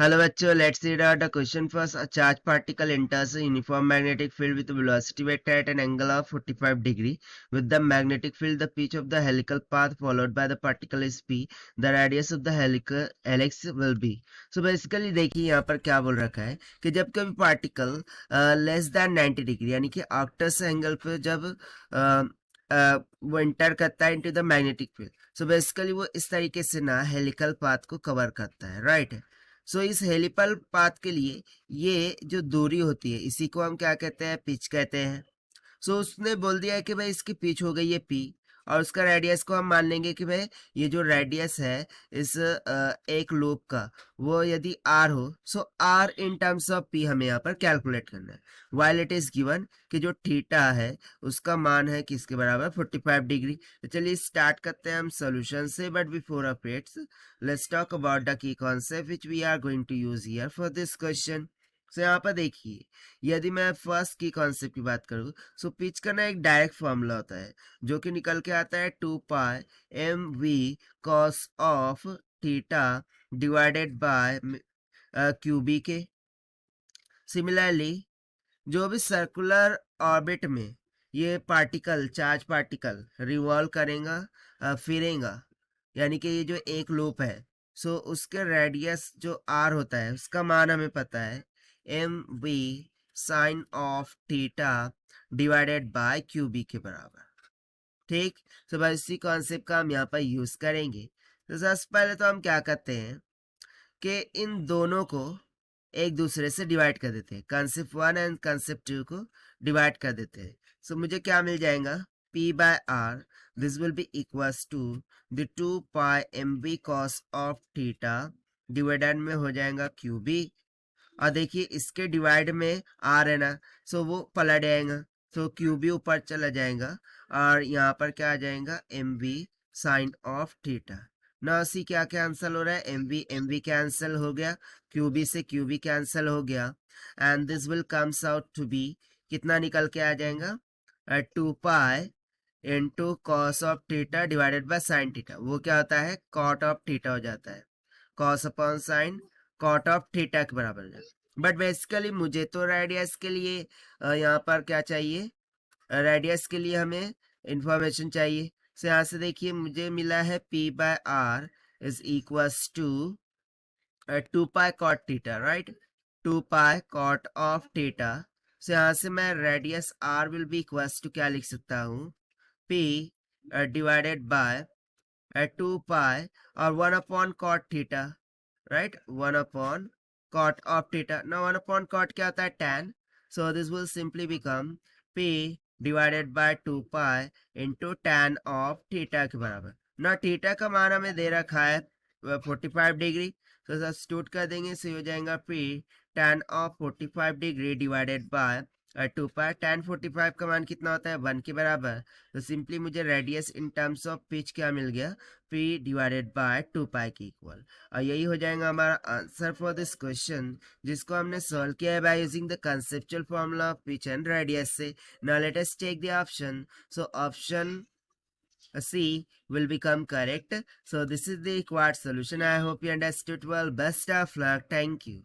Hello बच्चों, let's read out the question first. A charged particle enters a uniform magnetic field with a velocity vector at an angle of 45 degree. With the magnetic field, the pitch of the helical path followed by the particle is p. The radius of the helical helix will be. So basically देखिए यहाँ पर क्या बोल रखा है कि जब कभी पार्टिकल लेस देन 90 डिग्री यानी कि ऑक्टस एंगल पे जब वो एंटर करता है into the magnetic field, so basically वो इस तरीके से ना हेलिकल पाथ को कवर करता है, राइट। सो इस हेलिकल पाथ के लिए ये जो दूरी होती है इसी को हम क्या कहते हैं, पिच कहते हैं। सो उसने बोल दिया है कि भाई इसकी पिच हो गई है पी, और उसका रेडियस को हम मान लेंगे कि भाई ये जो रेडियस है इस एक लूप का वो यदि आर हो, so R in terms of P हमें यहाँ पर कैलकुलेट करना है। वाइल इट इज गिवन कि जो थीटा है उसका मान है किसके बराबर, 45 डिग्री। तो चलिए स्टार्ट करते हैं हम सॉल्यूशन से, but before of it's let's talk about the key concept which we are going to use here for this question. So यहाँ पर देखिए, यदि मैं फर्स्ट की कॉन्सेप्ट की बात करूँ, सो पिच का ना एक डायरेक्ट फॉर्मूला होता है जो कि निकल के आता है 2 pi M V cos of theta divided by QB के। सिमिलरली जो भी सर्कुलर ऑर्बिट में ये पार्टिकल, चार्ज पार्टिकल रिवॉल्व करेगा, फिरेगा, यानी कि ये जो एक लूप है, सो उसके रेडियस जो आर होता है उसका मान हमें पता है M V sine of theta divided by QB के बराबर, ठीक। तो बस इसी कॉन्सेप्ट का हम यहाँ पर यूज करेंगे। तो सबसे पहले तो हम क्या करते हैं कि इन दोनों को एक दूसरे से डिवाइड कर देते हैं, कंसेप्ट 1 एंड कंसेप्ट 2 को डिवाइड कर देते हैं। सो मुझे क्या मिल जाएगा, p by R, this will be equals to the 2 pi M B cos of theta divided में हो जाएगा क्यू बी। और देखिए इसके डिवाइड में आर है ना, सो वो पलट जाएगा, सो क्यू बी ऊपर चला जाएगा और यहाँ पर क्या आ जाएगा, M B sine of theta. ना सी क्या कैंसिल हो रहा है, एम बी कैंसिल हो गया, क्यू बी से क्यू बी कैंसिल हो गया, and this will comes out to be, कितना निकल के आ जाएगा, 2 pi into cos of theta divided by sine theta. वो क्या होता है, कॉट ऑफ थीटा हो जाता है, cos upon sine, cot of theta के बराबर है। बट बेसिकली मुझे तो रेडियस के लिए यहाँ पर क्या चाहिए, रेडियस के लिए हमें इंफॉर्मेशन चाहिए। सो यहाँ से देखिए मुझे मिला है p by R is equals to 2 pi cot theta, right, 2 pi cot of theta. So यहाँ से मैं radius r will be equals to क्या लिख सकता हूँ, p डिवाइडेड बाय 2 पाई और 1 upon cot theta, right, 1 upon cot of theta. Now 1 upon cot क्या होता है, tan. So this will simply become p divided by 2 pi into tan of theta के बराबर। ना थीटा का मान हमें दे रखा है 45 डिग्री, तो सब्स्टिट्यूट कर देंगे, से हो जाएगा p tan of 45 degree divided by 2 pi. tan 45 का मान कितना होता है, 1 के बराबर। तो सिंपली मुझे radius in terms of pitch क्या मिल गया, p डिवाइडेड बाय 2 पाई के इक्वल। और यही हो जाएगा हमारा आंसर फॉर दिस क्वेश्चन, जिसको हमने सॉल्व किया है by using the conceptual formula of pitch and radius से। Now let us take the option. So option C will become correct. So this is the required solution. I hope you understood well. Best of luck. Thank you.